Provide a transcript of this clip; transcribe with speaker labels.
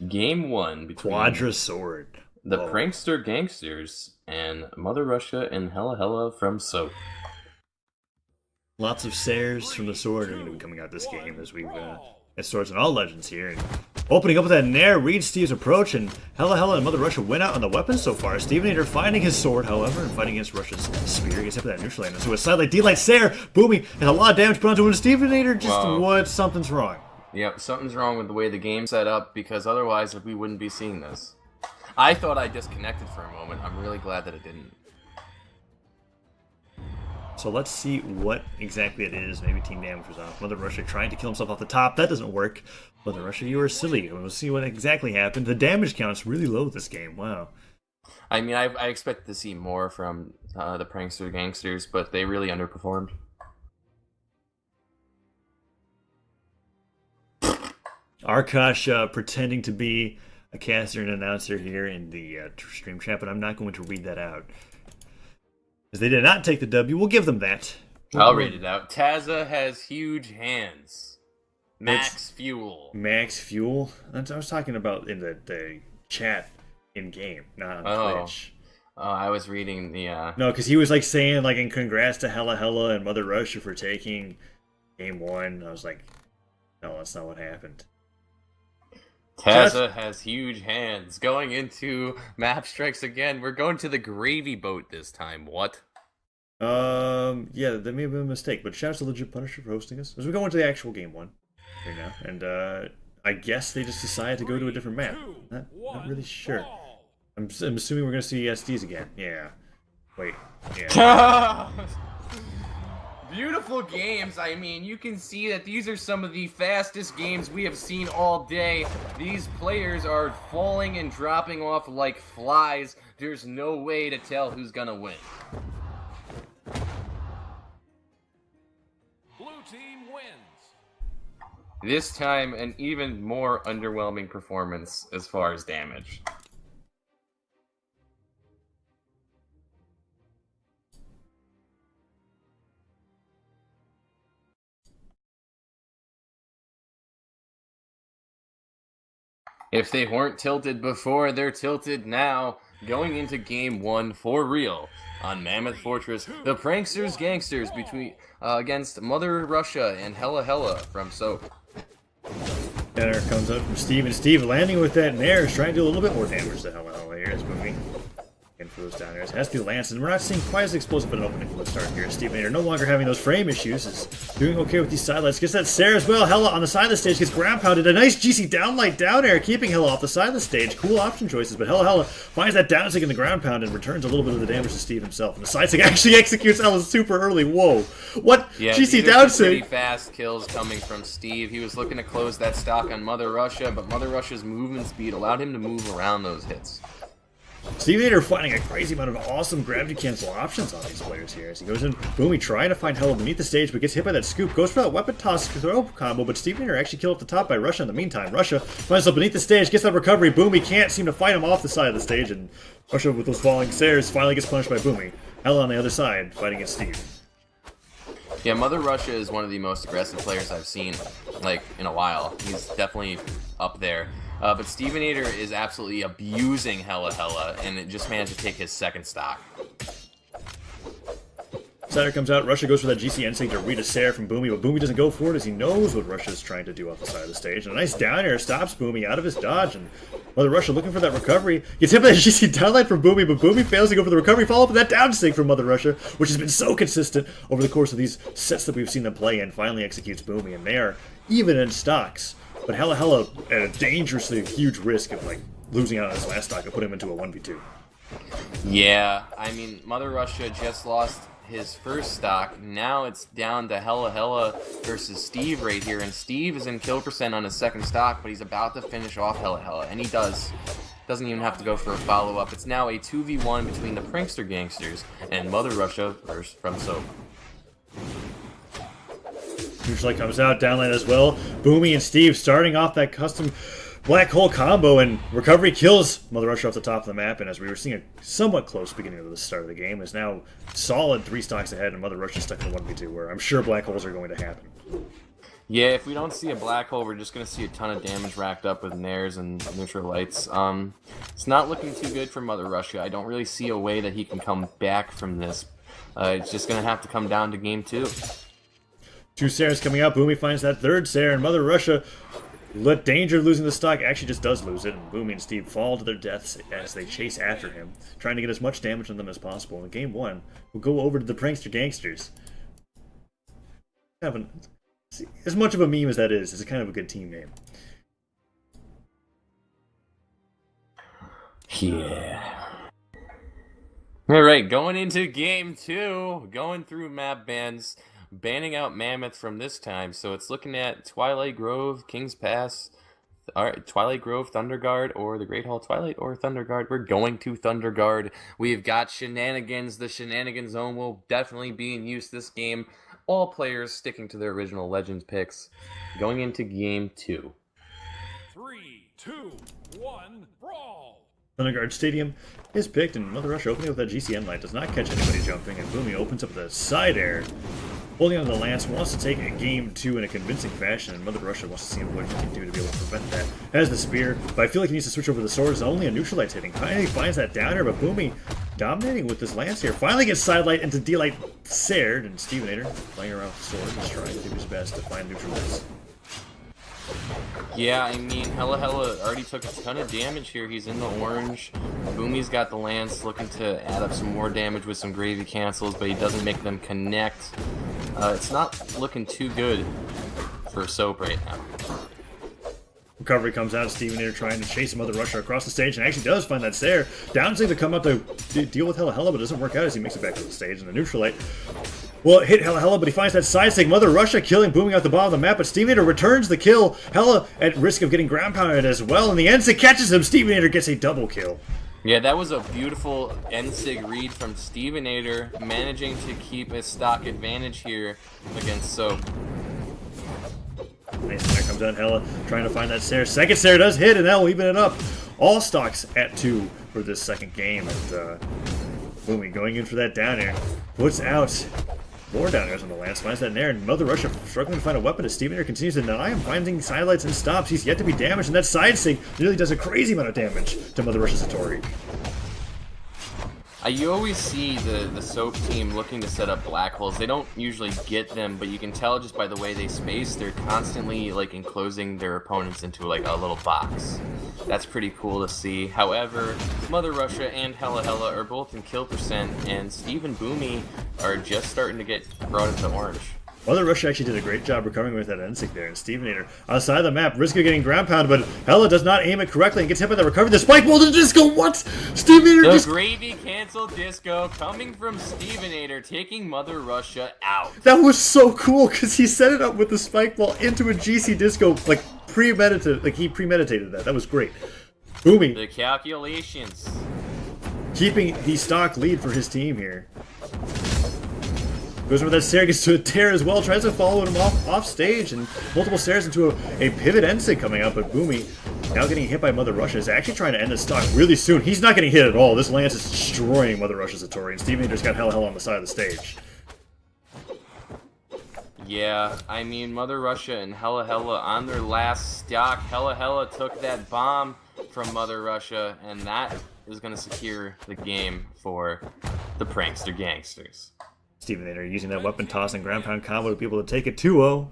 Speaker 1: Game one between
Speaker 2: Quadra Sword.
Speaker 1: the
Speaker 2: Whoa.
Speaker 1: Prankster Gangsters and Mother Russia and Hella Hella from Soap.
Speaker 2: Lots of Sares from the Sword are going to be coming out this game as we've got Swords and all Legends here. And opening up with that Nair, reads Steve's approach, and Hella Hella and Mother Russia win out on the weapons so far. Stevenator finding his sword, however, and fighting against Russia's spear. He gets hit with that neutral land. So a sidelight, D-light, Sair, booming, and a lot of damage put onto him. Stevenator just, what? Something's wrong.
Speaker 1: Yep, something's wrong with the way the game's set up, because otherwise we wouldn't be seeing this. I thought I disconnected for a moment. I'm really glad that it didn't.
Speaker 2: So let's see what exactly it is. Maybe team damage was off. Mother Russia trying to kill himself off the top. That doesn't work. Mother Russia, you are silly. We'll see what exactly happened. The damage count's really low this game. Wow.
Speaker 1: I mean, I expected to see more from the Prankster Gangsters, but they really underperformed.
Speaker 2: Arkosh pretending to be a caster and announcer here in the stream chat, but I'm not going to read that out. As they did not take the W, we'll give them that.
Speaker 1: I'll read it out. Taza has huge hands. Max fuel.
Speaker 2: Max fuel? I was talking about in the chat in-game, not on Twitch.
Speaker 1: Oh, I was reading the...
Speaker 2: No, because he was like saying, like, in congrats to Hella Hella and Mother Russia for taking game one. I was like, no, that's not what happened.
Speaker 1: Taza has huge hands. Going into map strikes again. We're going to the gravy boat this time. What?
Speaker 2: Yeah, that may have been a mistake, but shout out to Legit Punisher for hosting us. As we go into the actual game one here now, and I guess they just decided to go to a different map. Not really sure. I'm assuming we're gonna see SDs again. Yeah. Wait. Yeah.
Speaker 1: Beautiful games. I mean, you can see that these are some of the fastest games we have seen all day. These players are falling and dropping off like flies. There's no way to tell who's gonna win.
Speaker 3: Blue team wins.
Speaker 1: This time, an even more underwhelming performance as far as damage. If they weren't tilted before, they're tilted now. Going into game one for real on Mammoth Fortress, the Pranksters Gangsters against Mother Russia and Hella Hella from Soap.
Speaker 2: There comes up from Steve, and Steve landing with that Nair is trying to do a little bit more damage to Hella Hella here. It's moving. And for those down airs. Has to lance, and we're not seeing quite as explosive an opening from the start here. Stevenator no longer having those frame issues, is doing okay with these sidelights. Gets that Sair as well. Hella on the side of the stage gets ground pounded. A nice GC downlight down air, keeping Hella off the side of the stage. Cool option choices, but Hella finds that down stick in the ground pound and returns a little bit of the damage to Steve himself. And the side stick actually executes Hella super early. Whoa. What?
Speaker 1: Yeah,
Speaker 2: GC down stick.
Speaker 1: Pretty fast kills coming from Steve. He was looking to close that stock on Mother Russia, but Mother Russia's movement speed allowed him to move around those hits.
Speaker 2: Stevenator finding a crazy amount of awesome gravity cancel options on these players here as he goes in. Boomy trying to find Hella beneath the stage, but gets hit by that scoop. Goes for that weapon toss throw combo, but Stevenator actually killed at the top by Russia in the meantime. Russia finds himself beneath the stage, gets that recovery. Boomy can't seem to fight him off the side of the stage, and Russia with those falling Sairs finally gets punished by Boomy. Hella on the other side fighting against Steve.
Speaker 1: Yeah, Mother Russia is one of the most aggressive players I've seen, like, in a while. He's definitely up there. But Stevenator is absolutely abusing Hella Hella, and it just managed to take his second stock.
Speaker 2: Cider comes out, Russia goes for that GC instinct to read a Sair from Boomy, but Boomy doesn't go for it as he knows what Russia's trying to do off the side of the stage. And a nice down air stops Boomy out of his dodge, and Mother Russia looking for that recovery. Gets hit by that GC downlight from Boomy, but Boomy fails to go for the recovery, follow up with that down stick from Mother Russia, which has been so consistent over the course of these sets that we've seen them play in. Finally executes Boomy, and they are even in stocks. But Hella at a dangerously huge risk of like losing out on his last stock and put him into a 1v2.
Speaker 1: Yeah, I mean, Mother Russia just lost his first stock. Now it's down to Hella versus Steve right here, and Steve is in kill percent on his second stock, but he's about to finish off Hella, and he does. Doesn't even have to go for a follow-up. It's now a 2v1 between the Prankster Gangsters and Mother Russia from Soap.
Speaker 2: Usually comes out, downline as well. Boomy and Steve starting off that custom black hole combo, and recovery kills Mother Russia off the top of the map. And as we were seeing a somewhat close beginning of the start of the game, is now solid 3 stocks ahead, and Mother Russia stuck in the 1v2, where I'm sure black holes are going to happen.
Speaker 1: Yeah, if we don't see a black hole, we're just going to see a ton of damage racked up with Nairs and neutral lights. It's not looking too good for Mother Russia. I don't really see a way that he can come back from this. It's just going to have to come down to game 2.
Speaker 2: 2 Sares coming out. Boomy finds that 3rd Sare, and Mother Russia, let danger of losing the stock, actually just does lose it, and Boomy and Steve fall to their deaths as they chase after him, trying to get as much damage on them as possible. In game 1, we'll go over to the Prankster Gangsters. As much of a meme as that is, it's kind of a good team name.
Speaker 1: Yeah. Alright, going into game 2, going through map bans, banning out Mammoth from this time, so it's looking at Twilight Grove, King's Pass, alright, Twilight Grove, Thunderguard, or the Great Hall Twilight, or Thunderguard. We're going to Thunderguard. We've got Shenanigans. The Shenanigans Zone will definitely be in use this game. All players sticking to their original Legends picks. Going into game 2.
Speaker 3: 3, 2, 1, brawl!
Speaker 2: Thunderguard Stadium is picked, and Mother Russia opening with that GCN light does not catch anybody jumping, and Boomy opens up the side air. Holding on to the Lance, wants to take a game 2 in a convincing fashion, and Mother Russia wants to see what he can do to be able to prevent that. Has the spear, but I feel like he needs to switch over the swords. Only a neutral light's hitting. Finally finds that downer, but Boomy dominating with this Lance here. Finally gets side light into D-Light Sared, and Stevenator playing around with the sword and trying to do his best to find neutral lights.
Speaker 1: Yeah, I mean, Hella already took a ton of damage here. He's in the orange. Boomy's got the Lance, looking to add up some more damage with some gravy cancels, but he doesn't make them connect. It's not looking too good for Soap right now.
Speaker 2: Recovery comes out, Stevenator trying to chase Mother Russia across the stage, and actually does find that Sare. Downsig to come up to deal with Hella, but it doesn't work out as he makes it back to the stage, and the neutral light will hit Hella, but he finds that side stick. Mother Russia killing, Booming out the bottom of the map, but Stevenator returns the kill. Hella at risk of getting ground pounded as well, and the Ensig catches him. Stevenator gets a double kill.
Speaker 1: Yeah, that was a beautiful Ensig read from Stevenator, managing to keep his stock advantage here against Soap.
Speaker 2: Nice, there comes out Hella, trying to find that Sare. Second Sare does hit, and that will even it up. All stocks at 2 for this second game, and Booming going in for that down air. Puts out more down airs on the Lance, finds that Nair, and Mother Russia struggling to find a weapon as Stevenator continues to deny him, finding sidelights and stops. He's yet to be damaged, and that side sig nearly does a crazy amount of damage to Mother Russia's Satori.
Speaker 1: You always see the Soap team looking to set up black holes. They don't usually get them, but you can tell just by the way they space, they're constantly like enclosing their opponents into like a little box. That's pretty cool to see. However, Mother Russia and Hella are both in kill percent, and Steve and Boomy are just starting to get brought into orange.
Speaker 2: Mother Russia actually did a great job recovering with that Ensig there, and Stevenator outside the map, risk of getting ground pounded, but Hella does not aim it correctly and gets hit by the recovery. The spike ball to the disco, what? Stevenator
Speaker 1: The
Speaker 2: just...
Speaker 1: gravy cancel disco coming from Stevenator, taking Mother Russia out.
Speaker 2: That was so cool, because he set it up with the spike ball into a GC disco, like premeditated, like he premeditated that. That was great. Boomy.
Speaker 1: The calculations.
Speaker 2: Keeping the stock lead for his team here. Goes over that Sare, gets to a tear as well, tries to follow him off stage, and multiple Sares into a pivot Ensig coming out, but Boomy, now getting hit by Mother Russia, is actually trying to end the stock really soon. He's not getting hit at all. This Lance is destroying Mother Russia's Satori, and Stevenator's got Hella on the side of the stage.
Speaker 1: Yeah, I mean, Mother Russia and Hella on their last stock. Hella took that bomb from Mother Russia, and that is going to secure the game for the Prankster Gangsters.
Speaker 2: Stevenator using that weapon toss and ground pound combo to be able to take it 2-0.